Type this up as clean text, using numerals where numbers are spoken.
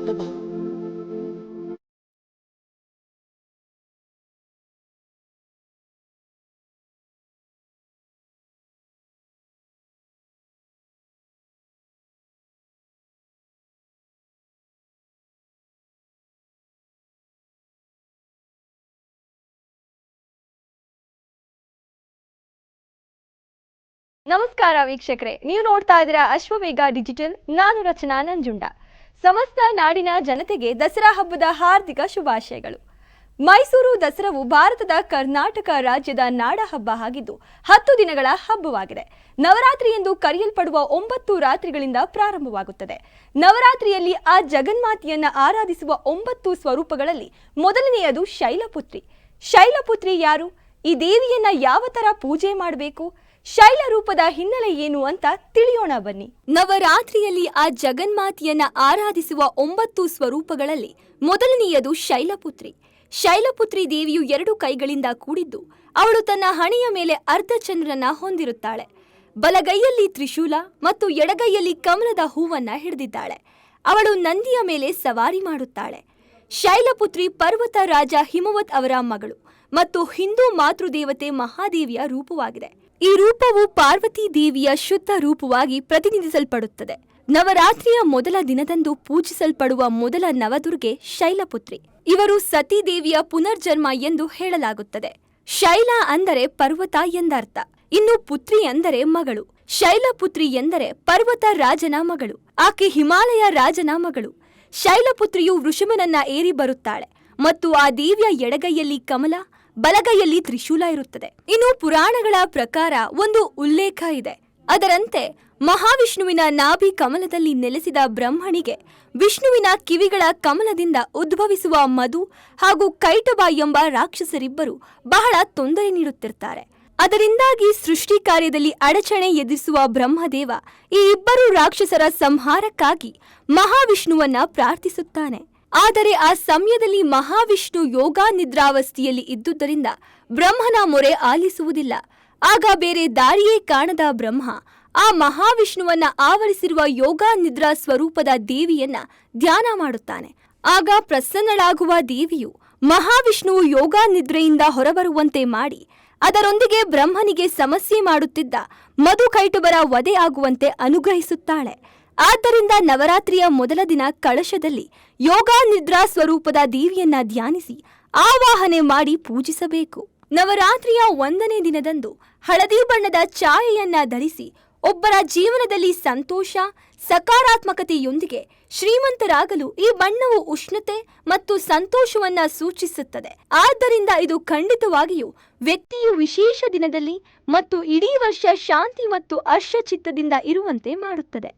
ನಮಸ್ಕಾರ ವೀಕ್ಷಕರೇ, ನೀವು ನೋಡ್ತಾ ಇದ್ದೀರಾ ಅಶ್ವವೇಗ ಡಿಜಿಟಲ್. ನಾನು ರಚನಾ ನಂಜುಂಡ. ಸಮಸ್ತ ನಾಡಿನ ಜನತೆಗೆ ದಸರಾ ಹಬ್ಬದ ಹಾರ್ದಿಕ ಶುಭಾಶಯಗಳು. ಮೈಸೂರು ದಸರಾವು ಭಾರತದ ಕರ್ನಾಟಕ ರಾಜ್ಯದ ನಾಡ ಹಬ್ಬ ಆಗಿದ್ದು 10 ದಿನಗಳ ಹಬ್ಬವಾಗಿದೆ. ನವರಾತ್ರಿ ಎಂದು ಕರೆಯಲ್ಪಡುವ 9 ರಾತ್ರಿಗಳಿಂದ ಪ್ರಾರಂಭವಾಗುತ್ತದೆ. ನವರಾತ್ರಿಯಲ್ಲಿ ಆ ಜಗನ್ಮಾತೆಯನ್ನ ಆರಾಧಿಸುವ 9 ಸ್ವರೂಪಗಳಲ್ಲಿ ಮೊದಲನೆಯದು ಶೈಲಪುತ್ರಿ. ಶೈಲಪುತ್ರಿ ಯಾರು? ಈ ದೇವಿಯನ್ನ ಯಾವ ತರ ಪೂಜೆ ಮಾಡಬೇಕು? ಶೈಲ ರೂಪದ ಹಿನ್ನೆಲೆ ಏನು ಅಂತ ತಿಳಿಯೋಣ ಬನ್ನಿ. ನವರಾತ್ರಿಯಲ್ಲಿ ಆ ಜಗನ್ಮಾತೆಯನ್ನ ಆರಾಧಿಸುವ 9 ಸ್ವರೂಪಗಳಲ್ಲಿ ಮೊದಲನೆಯದು ಶೈಲಪುತ್ರಿ. ಶೈಲಪುತ್ರಿ ದೇವಿಯು 2 ಕೈಗಳಿಂದ ಕೂಡಿದ್ದು, ಅವಳು ತನ್ನ ಹಣೆಯ ಮೇಲೆ ಅರ್ಧಚಂದ್ರನ ಹೊಂದಿರುತ್ತಾಳೆ. ಬಲಗೈಯಲ್ಲಿ ತ್ರಿಶೂಲ ಮತ್ತು ಎಡಗೈಯಲ್ಲಿ ಕಮಲದ ಹೂವನ್ನ ಹಿಡಿದಿದ್ದಾಳೆ. ಅವಳು ನಂದಿಯ ಮೇಲೆ ಸವಾರಿ ಮಾಡುತ್ತಾಳೆ. ಶೈಲಪುತ್ರಿ ಪರ್ವತ ರಾಜ ಹಿಮವತ್ ಅವರ ಮಗಳು ಮತ್ತು ಹಿಂದೂ ಮಾತೃದೇವತೆ ಮಹಾದೇವಿಯ ರೂಪವಾಗಿದೆ. ಈ ರೂಪವು ಪಾರ್ವತಿ ದೇವಿಯ ಶುದ್ಧ ರೂಪವಾಗಿ ಪ್ರತಿನಿಧಿಸಲ್ಪಡುತ್ತದೆ. ನವರಾತ್ರಿಯ ಮೊದಲ ದಿನದಂದು ಪೂಜಿಸಲ್ಪಡುವ ಮೊದಲ ನವದುರ್ಗೆ ಶೈಲಪುತ್ರಿ. ಇವರು ಸತಿ ದೇವಿಯ ಪುನರ್ಜನ್ಮ ಎಂದು ಹೇಳಲಾಗುತ್ತದೆ. ಶೈಲ ಅಂದರೆ ಪರ್ವತ ಎಂದರ್ಥ. ಇನ್ನು ಪುತ್ರಿ ಅಂದರೆ ಮಗಳು. ಶೈಲಪುತ್ರಿ ಎಂದರೆ ಪರ್ವತ ರಾಜನ ಮಗಳು. ಆಕೆ ಹಿಮಾಲಯ ರಾಜನ ಮಗಳು. ಶೈಲಪುತ್ರಿಯು ವೃಷಭನನ್ನ ಏರಿ ಬರುತ್ತಾಳೆ ಮತ್ತು ಆ ದೇವಿಯ ಎಡಗೈಯಲ್ಲಿ ಕಮಲ, ಬಲಗೈಯಲ್ಲಿ ತ್ರಿಶೂಲ ಇರುತ್ತದೆ. ಇನ್ನು ಪುರಾಣಗಳ ಪ್ರಕಾರ ಒಂದು ಉಲ್ಲೇಖ ಇದೆ. ಅದರಂತೆ ಮಹಾವಿಷ್ಣುವಿನ ನಾಭಿ ಕಮಲದಲ್ಲಿ ನೆಲೆಸಿದ ಬ್ರಹ್ಮನಿಗೆ ವಿಷ್ಣುವಿನ ಕಿವಿಗಳ ಕಮಲದಿಂದ ಉದ್ಭವಿಸುವ ಮಧು ಹಾಗೂ ಕೈಟಭ ಎಂಬ ರಾಕ್ಷಸರಿಬ್ಬರು ಬಹಳ ತೊಂದರೆ ನೀಡುತ್ತಿರ್ತಾರೆ. ಅದರಿಂದಾಗಿ ಸೃಷ್ಟಿ ಕಾರ್ಯದಲ್ಲಿ ಅಡಚಣೆ ಎದುರಿಸುವ ಬ್ರಹ್ಮದೇವ ಈ ಇಬ್ಬರು ರಾಕ್ಷಸರ ಸಂಹಾರಕ್ಕಾಗಿ ಮಹಾವಿಷ್ಣುವನ್ನ ಪ್ರಾರ್ಥಿಸುತ್ತಾನೆ. ಆದರೆ ಆ ಸಮಯದಲ್ಲಿ ಮಹಾವಿಷ್ಣು ಯೋಗ ನಿದ್ರಾವಸ್ಥೆಯಲ್ಲಿ ಇದ್ದುದರಿಂದ ಬ್ರಹ್ಮನ ಮೊರೆ ಆಲಿಸುವುದಿಲ್ಲ. ಆಗ ಬೇರೆ ದಾರಿಯೇ ಕಾಣದ ಬ್ರಹ್ಮ ಆ ಮಹಾವಿಷ್ಣುವನ್ನ ಆವರಿಸಿರುವ ಯೋಗ ನಿದ್ರಾ ಸ್ವರೂಪದ ದೇವಿಯನ್ನ ಧ್ಯಾನ ಮಾಡುತ್ತಾನೆ. ಆಗ ಪ್ರಸನ್ನಳಾಗುವ ದೇವಿಯು ಮಹಾವಿಷ್ಣುವು ಯೋಗ ನಿದ್ರೆಯಿಂದ ಹೊರಬರುವಂತೆ ಮಾಡಿ ಅದರೊಂದಿಗೆ ಬ್ರಹ್ಮನಿಗೆ ಸಮಸ್ಯೆ ಮಾಡುತ್ತಿದ್ದ ಮಧುಕೈಟುಬರ ವಧೆ ಆಗುವಂತೆ ಅನುಗ್ರಹಿಸುತ್ತಾಳೆ. ಆದ್ದರಿಂದ ನವರಾತ್ರಿಯ ಮೊದಲ ದಿನ ಕಳಶದಲ್ಲಿ ಯೋಗ ನಿದ್ರಾ ಸ್ವರೂಪದ ದೇವಿಯನ್ನ ಧ್ಯಾನಿಸಿ ಆವಾಹನೆ ಮಾಡಿ ಪೂಜಿಸಬೇಕು. ನವರಾತ್ರಿಯ 1ನೇ ದಿನದಂದು ಹಳದಿ ಬಣ್ಣದ ಛಾಯೆಯನ್ನ ಧರಿಸಿ ಒಬ್ಬರ ಜೀವನದಲ್ಲಿ ಸಂತೋಷ, ಸಕಾರಾತ್ಮಕತೆಯೊಂದಿಗೆ ಶ್ರೀಮಂತರಾಗಲು ಈ ಬಣ್ಣವು ಉಷ್ಣತೆ ಮತ್ತು ಸಂತೋಷವನ್ನ ಸೂಚಿಸುತ್ತದೆ. ಆದ್ದರಿಂದ ಇದು ಖಂಡಿತವಾಗಿಯೂ ವ್ಯಕ್ತಿಯು ವಿಶೇಷ ದಿನದಲ್ಲಿ ಮತ್ತು ಇಡೀ ವರ್ಷ ಶಾಂತಿ ಮತ್ತು ಹರ್ಷಚಿತ್ತದಿಂದ ಇರುವಂತೆ ಮಾಡುತ್ತದೆ.